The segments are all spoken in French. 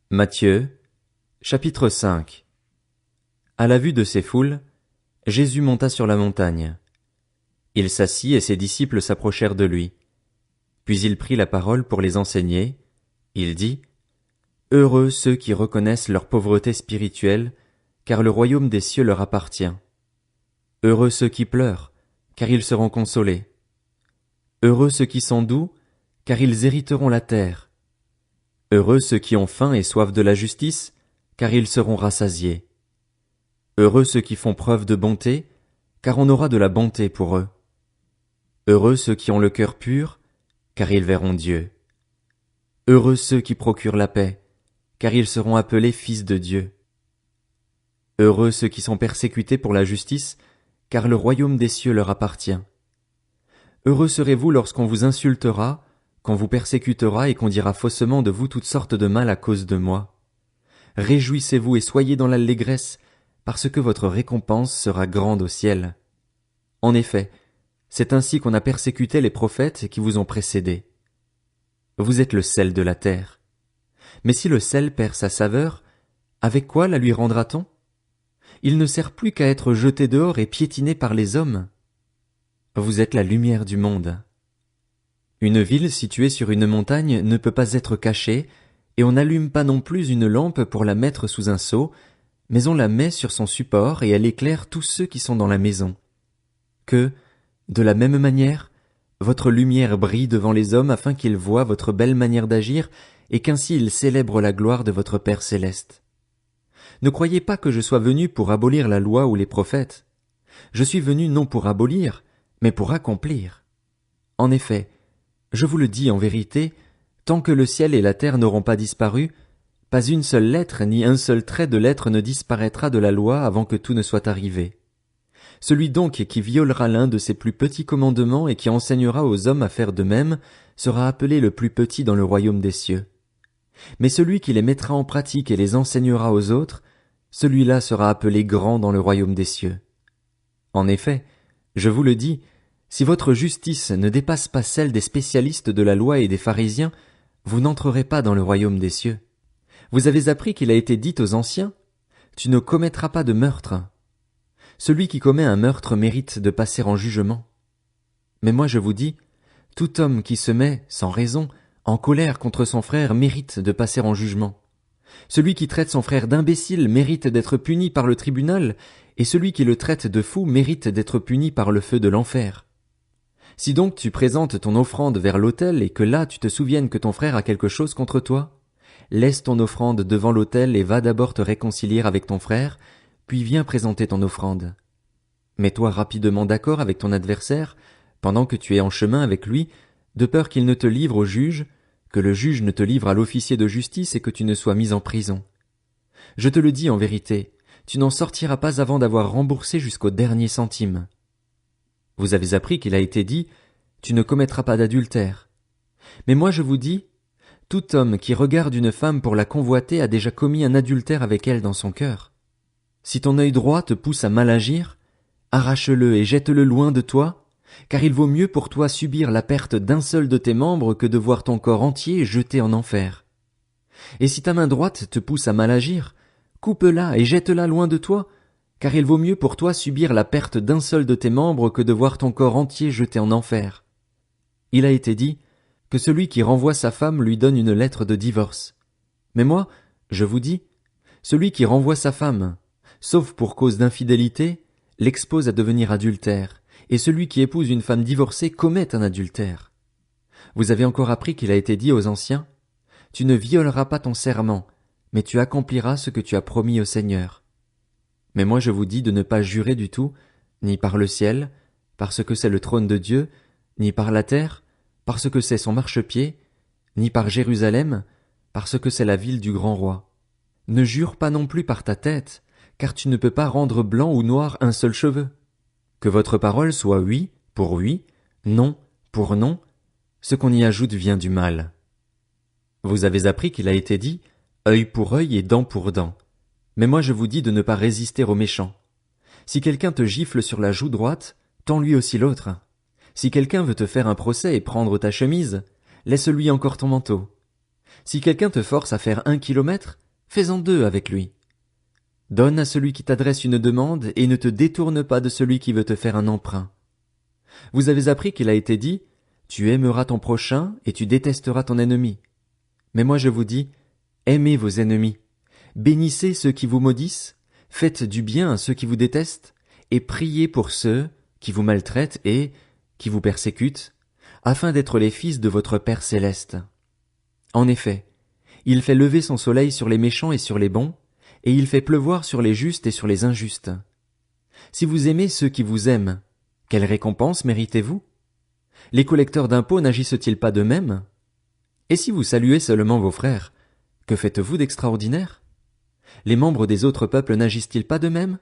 Matthieu, chapitre 5. À la vue de ces foules, Jésus monta sur la montagne. Il s'assit et ses disciples s'approchèrent de lui. Puis il prit la parole pour les enseigner. Il dit, « Heureux ceux qui reconnaissent leur pauvreté spirituelle, car le royaume des cieux leur appartient. Heureux ceux qui pleurent, car ils seront consolés. Heureux ceux qui sont doux, car ils hériteront la terre. Heureux ceux qui ont faim et soif de la justice, car ils seront rassasiés. Heureux ceux qui font preuve de bonté, car on aura de la bonté pour eux. Heureux ceux qui ont le cœur pur, car ils verront Dieu. Heureux ceux qui procurent la paix, car ils seront appelés fils de Dieu. Heureux ceux qui sont persécutés pour la justice, car le royaume des cieux leur appartient. Heureux serez-vous lorsqu'on vous insultera, qu'on vous persécutera et qu'on dira faussement de vous toutes sortes de mal à cause de moi. Réjouissez-vous et soyez dans l'allégresse, parce que votre récompense sera grande au ciel. En effet, c'est ainsi qu'on a persécuté les prophètes qui vous ont précédés. Vous êtes le sel de la terre. Mais si le sel perd sa saveur, avec quoi la lui rendra-t-on? Il ne sert plus qu'à être jeté dehors et piétiné par les hommes. Vous êtes la lumière du monde. Une ville située sur une montagne ne peut pas être cachée, et on n'allume pas non plus une lampe pour la mettre sous un seau, mais on la met sur son support et elle éclaire tous ceux qui sont dans la maison. Que, de la même manière, votre lumière brille devant les hommes afin qu'ils voient votre belle manière d'agir et qu'ainsi ils célèbrent la gloire de votre Père céleste. Ne croyez pas que je sois venu pour abolir la loi ou les prophètes. Je suis venu non pour abolir, mais pour accomplir. En effet, je vous le dis en vérité, tant que le ciel et la terre n'auront pas disparu, pas une seule lettre ni un seul trait de lettre ne disparaîtra de la loi avant que tout ne soit arrivé. Celui donc qui violera l'un de ces plus petits commandements et qui enseignera aux hommes à faire de même sera appelé le plus petit dans le royaume des cieux. Mais celui qui les mettra en pratique et les enseignera aux autres, celui-là sera appelé grand dans le royaume des cieux. En effet, je vous le dis, si votre justice ne dépasse pas celle des spécialistes de la loi et des pharisiens, vous n'entrerez pas dans le royaume des cieux. Vous avez appris qu'il a été dit aux anciens, « Tu ne commettras pas de meurtre. » Celui qui commet un meurtre mérite de passer en jugement. Mais moi je vous dis, tout homme qui se met, sans raison, en colère contre son frère mérite de passer en jugement. Celui qui traite son frère d'imbécile mérite d'être puni par le tribunal, et celui qui le traite de fou mérite d'être puni par le feu de l'enfer. Si donc tu présentes ton offrande vers l'autel et que là tu te souviennes que ton frère a quelque chose contre toi, laisse ton offrande devant l'autel et va d'abord te réconcilier avec ton frère, puis viens présenter ton offrande. Mets-toi rapidement d'accord avec ton adversaire, pendant que tu es en chemin avec lui, de peur qu'il ne te livre au juge, que le juge ne te livre à l'officier de justice et que tu ne sois mis en prison. Je te le dis en vérité, tu n'en sortiras pas avant d'avoir remboursé jusqu'au dernier centime. Vous avez appris qu'il a été dit, « Tu ne commettras pas d'adultère. » Mais moi je vous dis, tout homme qui regarde une femme pour la convoiter a déjà commis un adultère avec elle dans son cœur. Si ton œil droit te pousse à mal agir, arrache-le et jette-le loin de toi, car il vaut mieux pour toi subir la perte d'un seul de tes membres que de voir ton corps entier jeté en enfer. Et si ta main droite te pousse à mal agir, coupe-la et jette-la loin de toi, car il vaut mieux pour toi subir la perte d'un seul de tes membres que de voir ton corps entier jeté en enfer. Il a été dit que celui qui renvoie sa femme lui donne une lettre de divorce. Mais moi, je vous dis, celui qui renvoie sa femme, sauf pour cause d'infidélité, l'expose à devenir adultère, et celui qui épouse une femme divorcée commet un adultère. Vous avez encore appris qu'il a été dit aux anciens, « Tu ne violeras pas ton serment, mais tu accompliras ce que tu as promis au Seigneur. » Mais moi je vous dis de ne pas jurer du tout, ni par le ciel, parce que c'est le trône de Dieu, ni par la terre, parce que c'est son marchepied, ni par Jérusalem, parce que c'est la ville du grand roi. Ne jure pas non plus par ta tête, car tu ne peux pas rendre blanc ou noir un seul cheveu. Que votre parole soit oui pour oui, non pour non, ce qu'on y ajoute vient du mal. Vous avez appris qu'il a été dit, œil pour œil et dent pour dent. Mais moi je vous dis de ne pas résister aux méchants. Si quelqu'un te gifle sur la joue droite, tends-lui aussi l'autre. Si quelqu'un veut te faire un procès et prendre ta chemise, laisse-lui encore ton manteau. Si quelqu'un te force à faire 1 kilomètre, fais-en 2 avec lui. Donne à celui qui t'adresse une demande et ne te détourne pas de celui qui veut te faire un emprunt. Vous avez appris qu'il a été dit, tu aimeras ton prochain et tu détesteras ton ennemi. Mais moi je vous dis, aimez vos ennemis, bénissez ceux qui vous maudissent, faites du bien à ceux qui vous détestent, et priez pour ceux qui vous maltraitent et qui vous persécutent, afin d'être les fils de votre Père céleste. En effet, il fait lever son soleil sur les méchants et sur les bons, et il fait pleuvoir sur les justes et sur les injustes. Si vous aimez ceux qui vous aiment, quelle récompense méritez-vous? Les collecteurs d'impôts n'agissent-ils pas de même? Et si vous saluez seulement vos frères, que faites-vous d'extraordinaire? Les membres des autres peuples n'agissent-ils pas de même?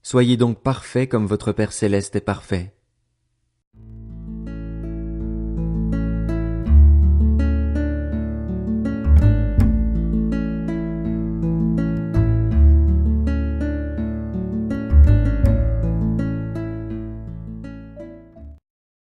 Soyez donc parfaits comme votre Père céleste est parfait.